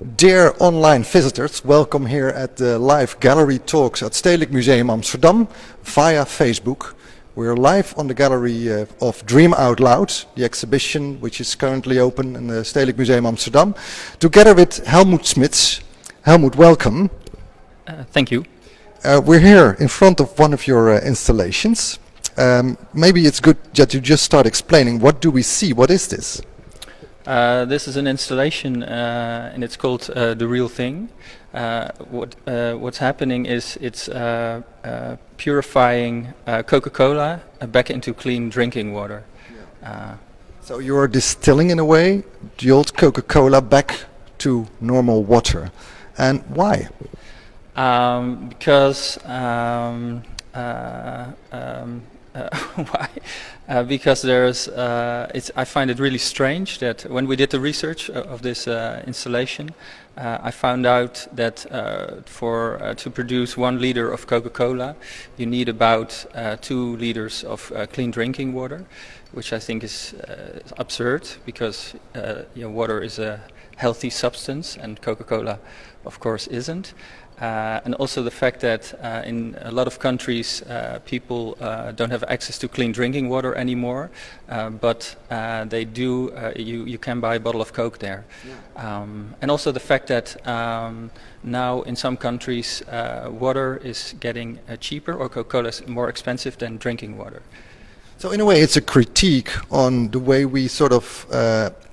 Dear online visitors, welcome here at the live gallery talks at Stedelijk Museum Amsterdam via Facebook. We're live on the gallery of Dream Out Loud, the exhibition which is currently open in the Stedelijk Museum Amsterdam, together with Helmut Smits. Helmut, welcome. Thank you. We're here in front of one of your installations. Maybe it's good that you just start explaining, what do we see? What is this? This is an installation and it's called The Real Thing. What's happening is it's purifying Coca-Cola back into clean drinking water. So you are distilling in a way the old Coca-Cola back to normal water. And why? Because why? Because there's, I find it really strange that when we did the research of this installation, I found out that to produce 1 liter of Coca-Cola, you need about 2 liters of clean drinking water, which I think is absurd, because water is a healthy substance and Coca-Cola, of course, isn't. And also the fact that in a lot of countries people don't have access to clean drinking water anymore, but they do. You can buy a bottle of Coke there. Yeah. And also the fact that now in some countries water is getting cheaper, or Coca-Cola is more expensive than drinking water. So in a way it's a critique on the way we sort of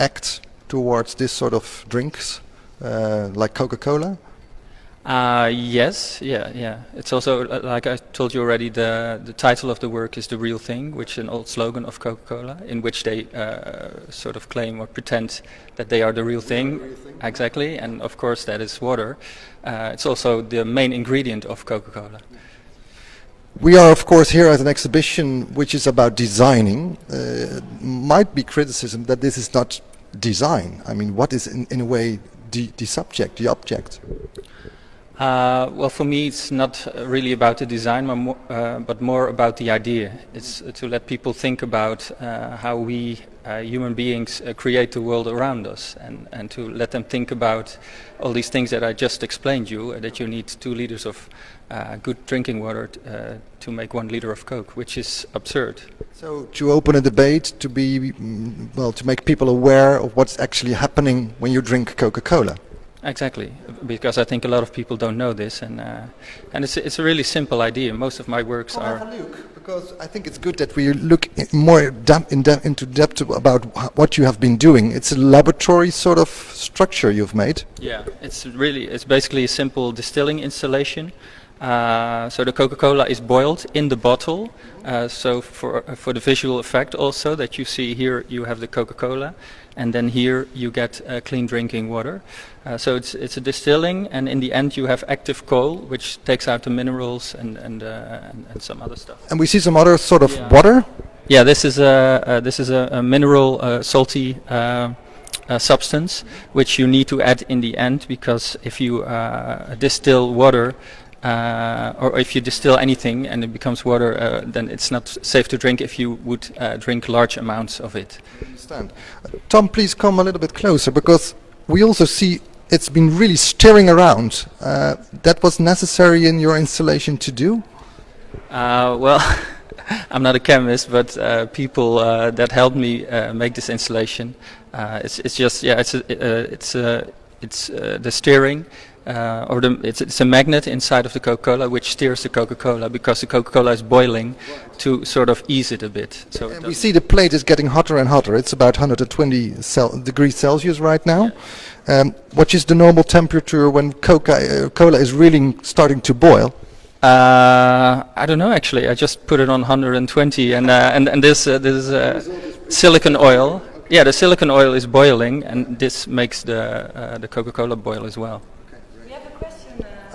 act towards this sort of drinks like Coca-Cola. Yes, yeah. It's also, like I told you already, the title of the work is The Real Thing, which is an old slogan of Coca-Cola, in which they sort of claim or pretend that they are the real thing. Exactly, and of course that is water. It's also the main ingredient of Coca-Cola. We are, of course, here at an exhibition which is about designing. Might be criticism that this is not design. I mean, what is in a way the subject, the object? Well, for me it's not really about the design, but more about the idea. It's to let people think about how we human beings create the world around us, and to let them think about all these things that I just explained you, that you need 2 liters of good drinking water to make 1 liter of Coke, which is absurd. So to open a debate, to be, to make people aware of what's actually happening when you drink Coca-Cola. Exactly, because I think a lot of people don't know this, and it's a really simple idea. Most of my works are. Have a look, because I think it's good that we look more into depth about what you have been doing. It's a laboratory sort of structure you've made. Yeah, it's basically a simple distilling installation. So the Coca-Cola is boiled in the bottle. So for the visual effect also, that you see here, you have the Coca-Cola, and then here you get clean drinking water. So it's a distilling, and in the end you have active coal, which takes out the minerals and some other stuff. And we see some other sort of water. Yeah, this is a mineral salty substance, which you need to add in the end, because if you distill water. Or if you distill anything and it becomes water, then it's not safe to drink if you would drink large amounts of it. I understand. Tom, please come a little bit closer, because we also see it's been really stirring around. That was necessary in your installation to do? Well, I'm not a chemist, but people that helped me make this installation. It's just it's the stirring. It's a magnet inside of the Coca-Cola which steers the Coca-Cola, because the Coca-Cola is boiling to sort of ease it a bit. So and we see the plate is getting hotter and hotter. It's about 120 degrees Celsius right now. Yeah. What is the normal temperature when Coca-Cola is really starting to boil? I don't know actually. I just put it on 120, and this is silicon oil. Yeah, the silicon oil is boiling, and this makes the Coca-Cola boil as well.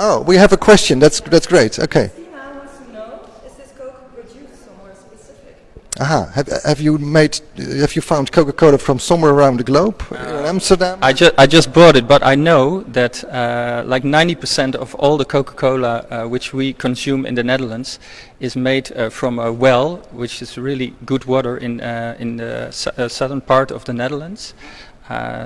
Oh, we have a question. That's great. Okay. Sina wants to know: is this Coke produced somewhere specific? Aha. Have you found Coca-Cola from somewhere around the globe? In Amsterdam? I just bought it, but I know that like 90% of all the Coca-Cola which we consume in the Netherlands is made from a well, which is really good water in the southern part of the Netherlands.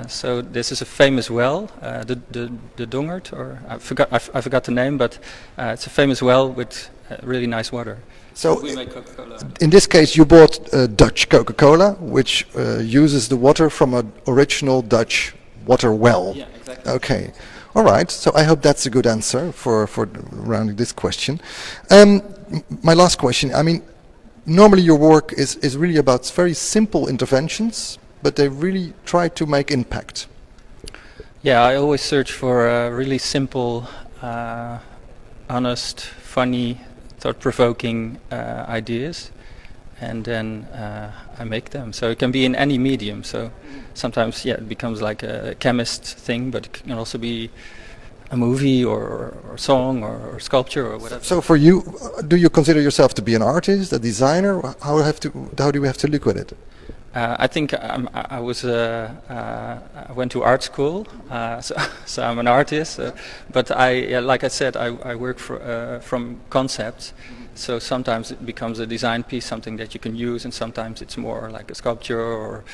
So this is a famous well, the Dongert, or I forgot the name, but it's a famous well with really nice water. So We make Coca-Cola. in this case, you bought Dutch Coca-Cola, which uses the water from an original Dutch water well. Yeah, exactly. Okay. All right. So I hope that's a good answer for rounding this question. My last question. I mean, normally your work is really about very simple interventions, but they really try to make impact. Yeah, I always search for really simple, honest, funny, thought-provoking ideas, and then I make them. So it can be in any medium. So sometimes, yeah, it becomes like a chemist thing, but it can also be a movie or song or sculpture or whatever. So for you, do you consider yourself to be an artist, a designer? How do we have to look at it? I think I went to art school, so I'm an artist. But like I said, I work from concepts. So sometimes it becomes a design piece, something that you can use, and sometimes it's more like a sculpture or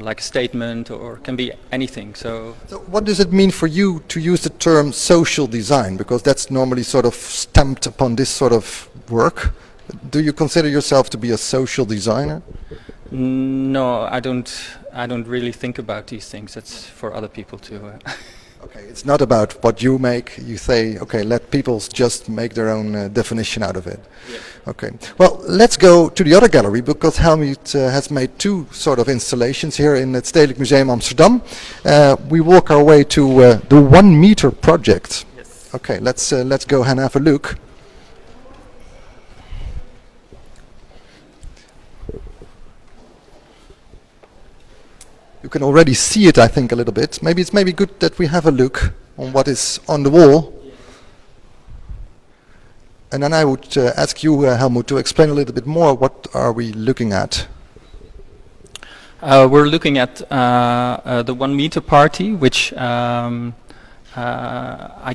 like a statement, or can be anything. So what does it mean for you to use the term social design? Because that's normally sort of stamped upon this sort of work. Do you consider yourself to be a social designer? No, I don't really think about these things. That's for other people to. Okay, it's not about what you make. You say, okay, let people just make their own definition out of it. Yeah. Okay. Well, let's go to the other gallery, because Helmut has made two sort of installations here in het Stedelijk Museum Amsterdam. We walk our way to the 1 meter project. Yes. Okay, let's go and have a look. You can already see it, I think, a little bit. Maybe it's good that we have a look on what is on the wall. And then I would ask you, Helmut, to explain a little bit more. What are we looking at? We're looking at the 1 meter party, which I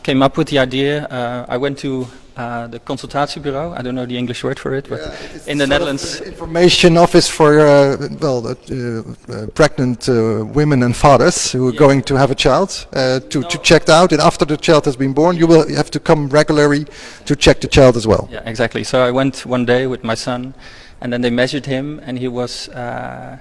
came up with the idea. I went to the consultatiebureau. I don't know the English word for it, but in the Netherlands. Information office for pregnant women and fathers who are going to have a child to check out. And after the child has been born, you will have to come regularly to check the child as well. Yeah, exactly. So I went one day with my son, and then they measured him, and he was, I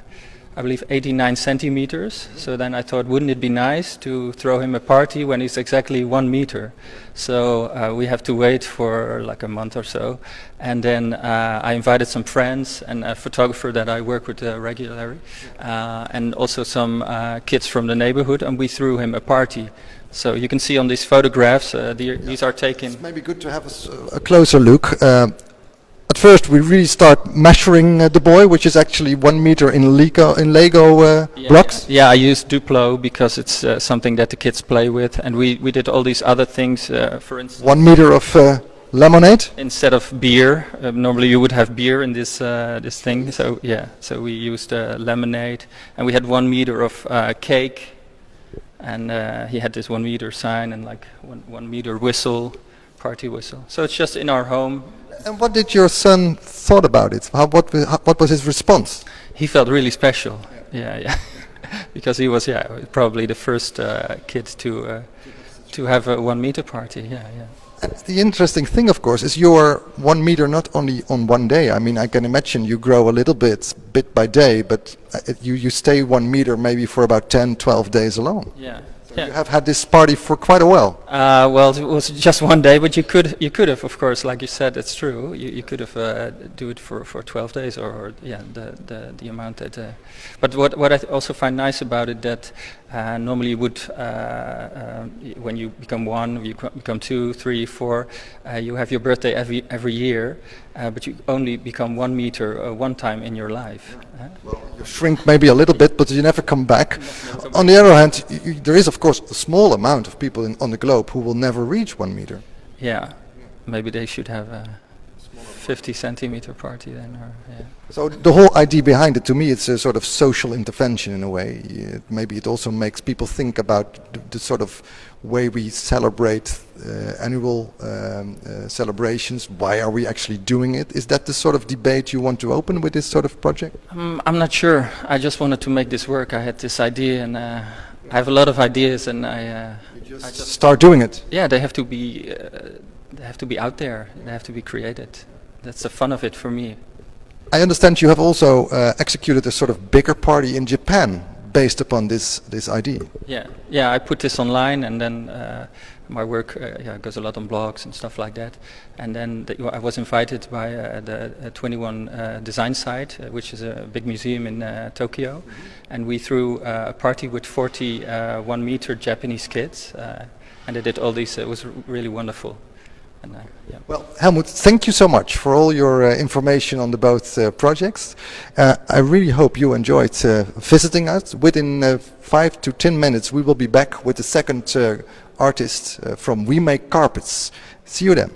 believe, 89 centimeters. So then I thought, wouldn't it be nice to throw him a party when he's exactly 1 meter? So we have to wait for like a month or so. And then I invited some friends and a photographer that I work with regularly, and also some kids from the neighborhood, and we threw him a party. So you can see on these photographs, these are taken. It's maybe good to have a closer look. At first, we really start measuring the boy, which is actually 1 meter in Lego blocks. Yeah, I used Duplo because it's something that the kids play with, and we did all these other things. For instance, 1 meter of lemonade. instead of beer, normally you would have beer in this this thing. So yeah, so we used lemonade, and we had 1 meter of cake, and he had this 1 meter sign and like 1 meter whistle, party whistle. So it's just in our home. And what did your son thought about it? What was his response? He felt really special. Yeah. Because he was probably the first kid to have a 1 meter party. Yeah. And the interesting thing, of course, is you're 1 meter not only on one day. I mean, I can imagine you grow a little bit by day, but you stay 1 meter maybe for about 10, 12 days alone. Yeah. You have had this party for quite a while. Well, it was just 1 day, but you could have, of course, like you said, it's true. You could have do it for 12 days, or the amount that. But what I also find nice about it, that normally you would, when you become 1, you become 2, 3, 4, you have your birthday every year, but you only become 1 meter one time in your life. Well, you shrink maybe a little bit, but you never come back. On the other hand, there is, of course, a small amount of people on the globe who will never reach 1 meter. Yeah, maybe they should have a 50 centimeter party then. Or, yeah. So the whole idea behind it, to me, it's a sort of social intervention in a way. Maybe it also makes people think about the sort of way we celebrate annual celebrations. Why are we actually doing it? Is that the sort of debate you want to open with this sort of project? I'm not sure. I just wanted to make this work. I had this idea, and I have a lot of ideas, and I just start doing it. Yeah, they have to be out there. They have to be created. That's the fun of it for me. I understand you have also executed a sort of bigger party in Japan based upon this idea. Yeah. I put this online, and then my work goes a lot on blogs and stuff like that. And then I was invited by the 21 Design Site, which is a big museum in Tokyo, and we threw a party with 40 1-meter Japanese kids, and they did all these. It was really wonderful. And, yeah. Well, Helmut, thank you so much for all your information on the both projects. I really hope you enjoyed visiting us. Within 5 to 10 minutes we will be back with the second artist from We Make Carpets. See you then.